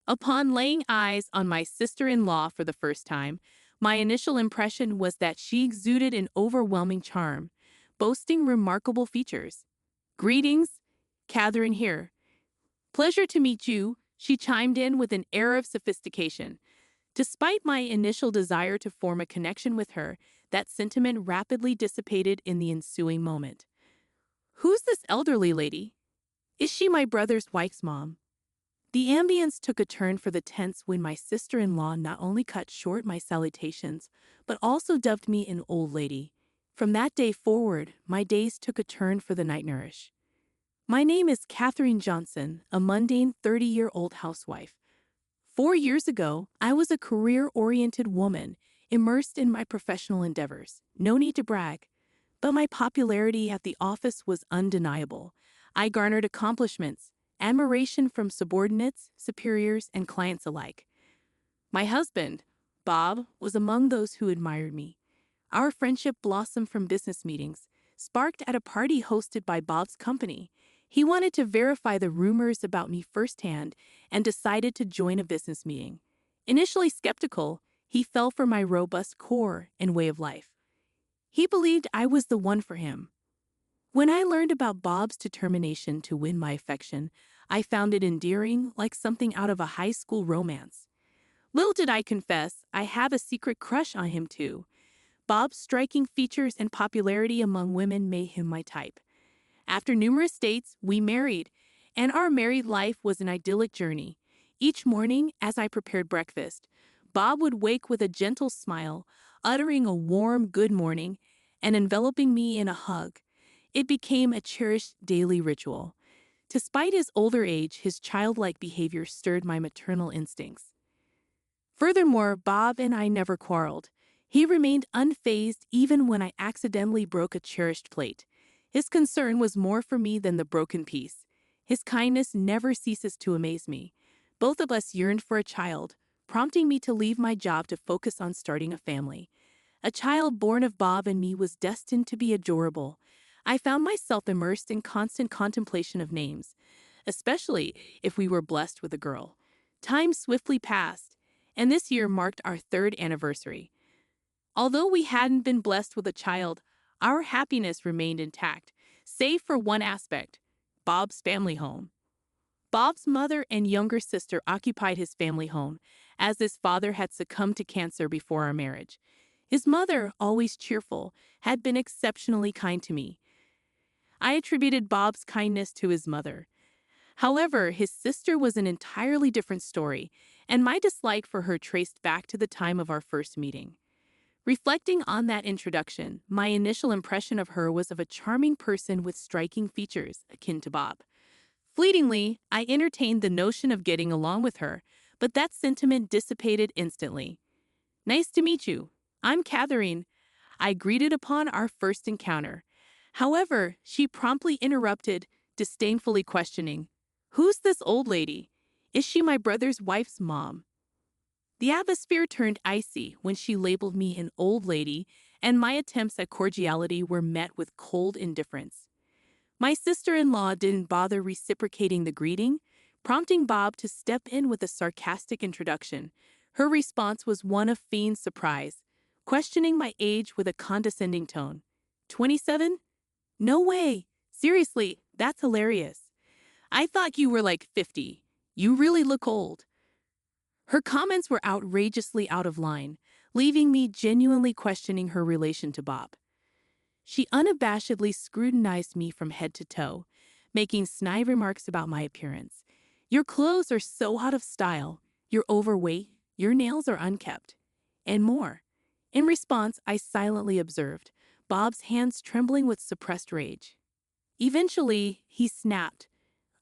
Upon laying eyes on my sister-in-law for the first time, my initial impression was that she exuded an overwhelming charm, boasting remarkable features. "Greetings, Catherine here. Pleasure to meet you," she chimed in with an air of sophistication. Despite my initial desire to form a connection with her, that sentiment rapidly dissipated in the ensuing moment. "Who's this elderly lady? Is she my brother's wife's mom?" The ambience took a turn for the tense when my sister-in-law not only cut short my salutations, but also dubbed me an old lady. From that day forward, my days took a turn for the nightmarish. "My name is Catherine Johnson, a mundane 30-year-old housewife. 4 years ago, I was a career-oriented woman, immersed in my professional endeavors. No need to brag. But my popularity at the office was undeniable. I garnered accomplishments, admiration from subordinates, superiors, and clients alike. My husband, Bob, was among those who admired me. Our friendship blossomed from business meetings, sparked at a party hosted by Bob's company. He wanted to verify the rumors about me firsthand and decided to join a business meeting. Initially skeptical, he fell for my robust core and way of life. He believed I was the one for him. When I learned about Bob's determination to win my affection, I found it endearing, like something out of a high school romance. Little did I confess, I have a secret crush on him too. Bob's striking features and popularity among women made him my type. After numerous dates, we married, and our married life was an idyllic journey. Each morning, as I prepared breakfast, Bob would wake with a gentle smile, uttering a warm good morning and enveloping me in a hug. It became a cherished daily ritual. Despite his older age, his childlike behavior stirred my maternal instincts. Furthermore, Bob and I never quarreled. He remained unfazed even when I accidentally broke a cherished plate. His concern was more for me than the broken piece. His kindness never ceases to amaze me. Both of us yearned for a child, prompting me to leave my job to focus on starting a family. A child born of Bob and me was destined to be adorable. I found myself immersed in constant contemplation of names, especially if we were blessed with a girl. Time swiftly passed, and this year marked our third anniversary. Although we hadn't been blessed with a child, our happiness remained intact, save for one aspect: Bob's family home. Bob's mother and younger sister occupied his family home, as his father had succumbed to cancer before our marriage. His mother, always cheerful, had been exceptionally kind to me. I attributed Bob's kindness to his mother. However, his sister was an entirely different story, and my dislike for her traced back to the time of our first meeting. Reflecting on that introduction, my initial impression of her was of a charming person with striking features akin to Bob. Fleetingly, I entertained the notion of getting along with her, but that sentiment dissipated instantly. "Nice to meet you. I'm Catherine," I greeted upon our first encounter. However, she promptly interrupted, disdainfully questioning, "Who's this old lady? Is she my brother's wife's mom?" The atmosphere turned icy when she labeled me an old lady, and my attempts at cordiality were met with cold indifference. My sister-in-law didn't bother reciprocating the greeting, prompting Bob to step in with a sarcastic introduction. Her response was one of feigned surprise, questioning my age with a condescending tone. "27? No way. Seriously, that's hilarious. I thought you were like 50. You really look old." Her comments were outrageously out of line, leaving me genuinely questioning her relation to Bob. She unabashedly scrutinized me from head to toe, making snide remarks about my appearance. "Your clothes are so out of style, you're overweight, your nails are unkempt," and more. In response, I silently observed, Bob's hands trembling with suppressed rage. Eventually, he snapped,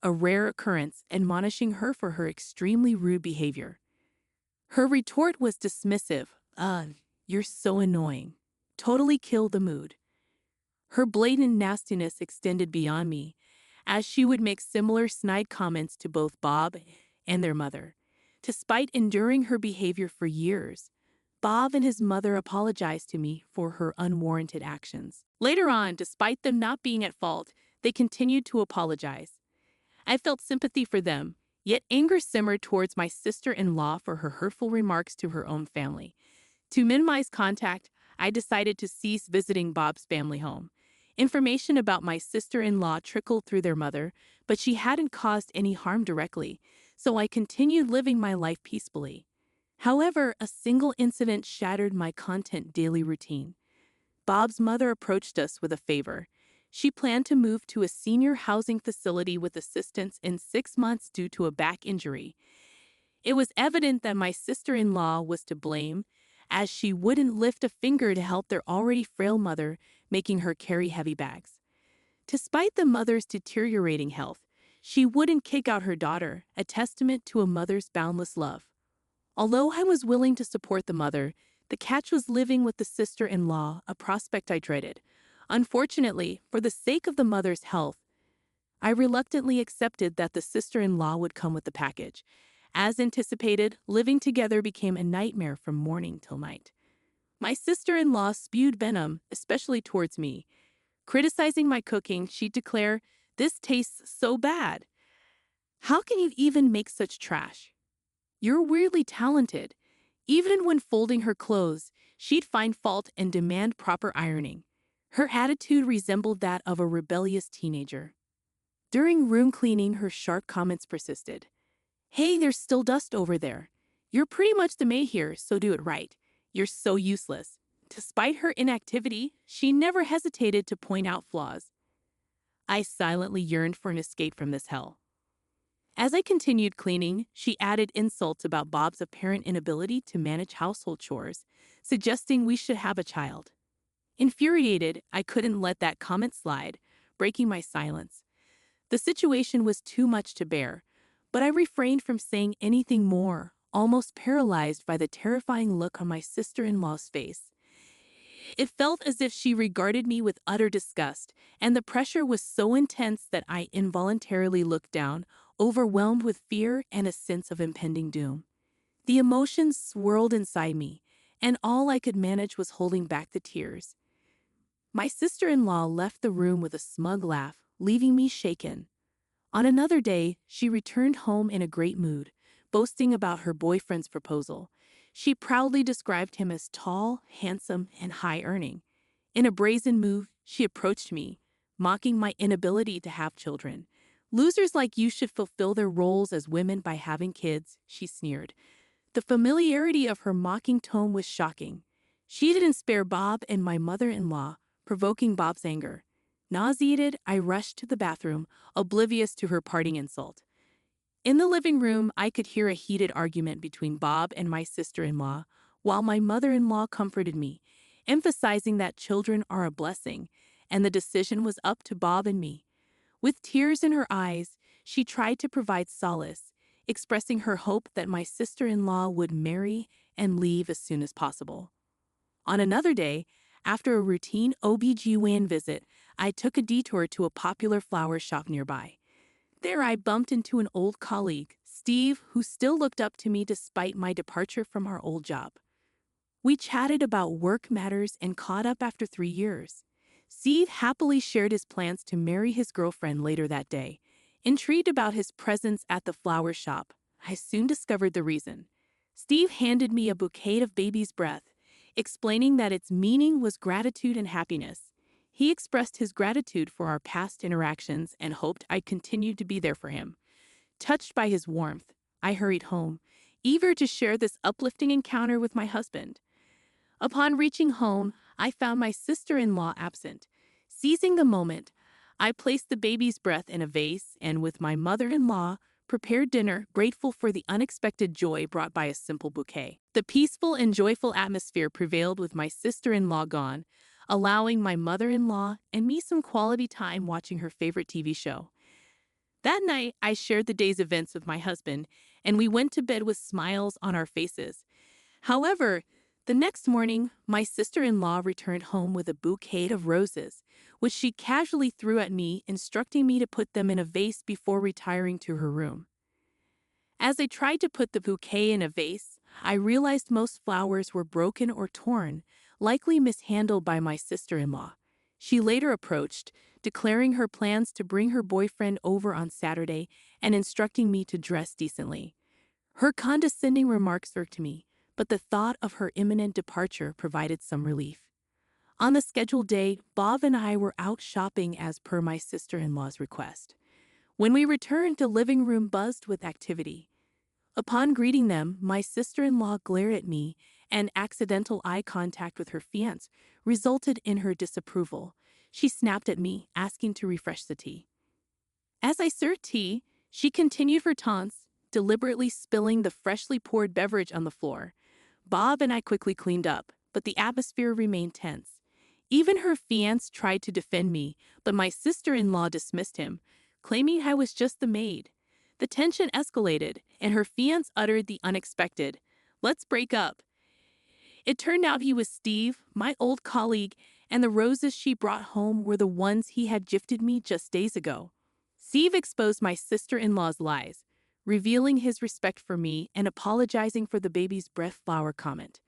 a rare occurrence, admonishing her for her extremely rude behavior. Her retort was dismissive. You're so annoying." Totally killed the mood. Her blatant nastiness extended beyond me, as she would make similar snide comments to both Bob and their mother. Despite enduring her behavior for years, Bob and his mother apologized to me for her unwarranted actions. Later on, despite them not being at fault, they continued to apologize. I felt sympathy for them, Yet anger simmered towards my sister-in-law for her hurtful remarks to her own family. To minimize contact, I decided to cease visiting Bob's family home. Information about my sister-in-law trickled through their mother, but she hadn't caused any harm directly, so I continued living my life peacefully. However, a single incident shattered my content daily routine. Bob's mother approached us with a favor. She planned to move to a senior housing facility with assistance in 6 months due to a back injury. It was evident that my sister-in-law was to blame, as she wouldn't lift a finger to help their already frail mother, making her carry heavy bags. Despite the mother's deteriorating health, she wouldn't kick out her daughter, a testament to a mother's boundless love. Although I was willing to support the mother, the catch was living with the sister-in-law, a prospect I dreaded. Unfortunately, for the sake of the mother's health, I reluctantly accepted that the sister-in-law would come with the package. As anticipated, living together became a nightmare from morning till night. My sister-in-law spewed venom, especially towards me. Criticizing my cooking, she'd declare, "This tastes so bad. How can you even make such trash? You're weirdly talented." Even when folding her clothes, she'd find fault and demand proper ironing. Her attitude resembled that of a rebellious teenager. During room cleaning, her sharp comments persisted. "Hey, there's still dust over there. You're pretty much the maid here, so do it right. You're so useless." Despite her inactivity, she never hesitated to point out flaws. I silently yearned for an escape from this hell. As I continued cleaning, she added insults about Bob's apparent inability to manage household chores, suggesting we should have a child. Infuriated, I couldn't let that comment slide, breaking my silence. The situation was too much to bear, but I refrained from saying anything more, almost paralyzed by the terrifying look on my sister-in-law's face. It felt as if she regarded me with utter disgust, and the pressure was so intense that I involuntarily looked down, overwhelmed with fear and a sense of impending doom. The emotions swirled inside me, and all I could manage was holding back the tears. My sister-in-law left the room with a smug laugh, leaving me shaken. On another day, she returned home in a great mood, boasting about her boyfriend's proposal. She proudly described him as tall, handsome, and high-earning. In a brazen move, she approached me, mocking my inability to have children. "Losers like you should fulfill their roles as women by having kids," she sneered. The familiarity of her mocking tone was shocking. She didn't spare Bob and my mother-in-law, provoking Bob's anger. Nauseated, I rushed to the bathroom, oblivious to her parting insult. In the living room, I could hear a heated argument between Bob and my sister-in-law, while my mother-in-law comforted me, emphasizing that children are a blessing, and the decision was up to Bob and me. With tears in her eyes, she tried to provide solace, expressing her hope that my sister-in-law would marry and leave as soon as possible. On another day, after a routine OB/GYN visit, I took a detour to a popular flower shop nearby. There I bumped into an old colleague, Steve, who still looked up to me despite my departure from our old job. We chatted about work matters and caught up after 3 years. Steve happily shared his plans to marry his girlfriend later that day. Intrigued about his presence at the flower shop, I soon discovered the reason. Steve handed me a bouquet of baby's breath, explaining that its meaning was gratitude and happiness. He expressed his gratitude for our past interactions and hoped I'd continue to be there for him. Touched by his warmth, I hurried home, eager to share this uplifting encounter with my husband. Upon reaching home, I found my sister-in-law absent. Seizing the moment, I placed the baby's breath in a vase and, with my mother-in-law, prepared dinner, grateful for the unexpected joy brought by a simple bouquet. The peaceful and joyful atmosphere prevailed with my sister-in-law gone, allowing my mother-in-law and me some quality time watching her favorite TV show. That night, I shared the day's events with my husband, and we went to bed with smiles on our faces. However, the next morning, my sister-in-law returned home with a bouquet of roses, which she casually threw at me, instructing me to put them in a vase before retiring to her room. As I tried to put the bouquet in a vase, I realized most flowers were broken or torn, likely mishandled by my sister-in-law. She later approached, declaring her plans to bring her boyfriend over on Saturday and instructing me to dress decently. Her condescending remarks irked me, but the thought of her imminent departure provided some relief. On the scheduled day, Bob and I were out shopping as per my sister-in-law's request. When we returned, the living room buzzed with activity. Upon greeting them, my sister-in-law glared at me, and accidental eye contact with her fiancé resulted in her disapproval. She snapped at me, asking to refresh the tea. As I served tea, she continued her taunts, deliberately spilling the freshly poured beverage on the floor. Bob and I quickly cleaned up, but the atmosphere remained tense. Even her fiancé tried to defend me, but my sister-in-law dismissed him, claiming I was just the maid. The tension escalated, and her fiancé uttered the unexpected, "Let's break up." It turned out he was Steve, my old colleague, and the roses she brought home were the ones he had gifted me just days ago. Steve exposed my sister-in-law's lies, revealing his respect for me and apologizing for the baby's breath flower comment.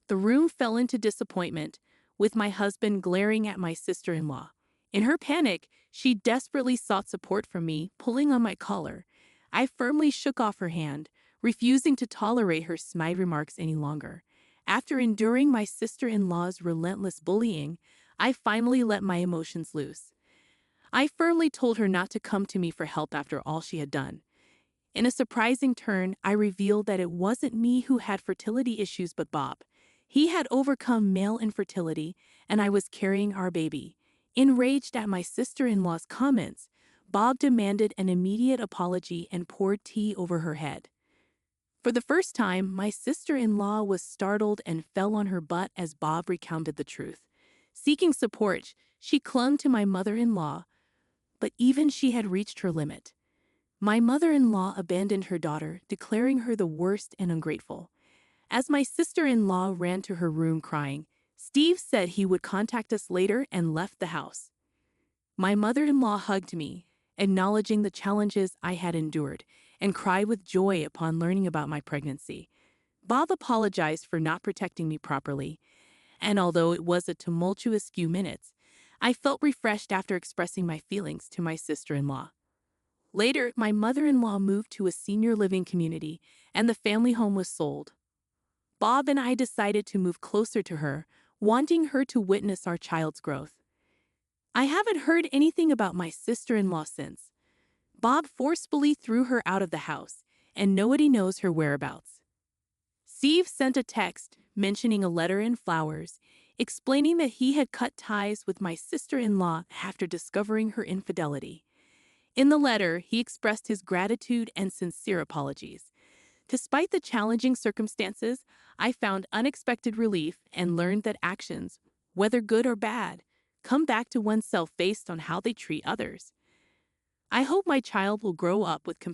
The room fell into disappointment, with my husband glaring at my sister-in-law. In her panic, she desperately sought support from me, pulling on my collar. I firmly shook off her hand, refusing to tolerate her snide remarks any longer. After enduring my sister-in-law's relentless bullying, I finally let my emotions loose. I firmly told her not to come to me for help after all she had done. In a surprising turn, I revealed that it wasn't me who had fertility issues but Bob. He had overcome male infertility, and I was carrying our baby. Enraged at my sister-in-law's comments, Bob demanded an immediate apology and poured tea over her head. For the first time, my sister-in-law was startled and fell on her butt as Bob recounted the truth. Seeking support, she clung to my mother-in-law, but even she had reached her limit. My mother-in-law abandoned her daughter, declaring her the worst and ungrateful. As my sister-in-law ran to her room crying, Steve said he would contact us later and left the house. My mother-in-law hugged me, acknowledging the challenges I had endured, and cried with joy upon learning about my pregnancy. Bob apologized for not protecting me properly, and although it was a tumultuous few minutes, I felt refreshed after expressing my feelings to my sister-in-law. Later, my mother-in-law moved to a senior living community, and the family home was sold. Bob and I decided to move closer to her, wanting her to witness our child's growth. I haven't heard anything about my sister-in-law since. Bob forcefully threw her out of the house, and nobody knows her whereabouts. Steve sent a text mentioning a letter and flowers, explaining that he had cut ties with my sister-in-law after discovering her infidelity. In the letter, he expressed his gratitude and sincere apologies. Despite the challenging circumstances, I found unexpected relief and learned that actions, whether good or bad, come back to oneself based on how they treat others. I hope my child will grow up with compassion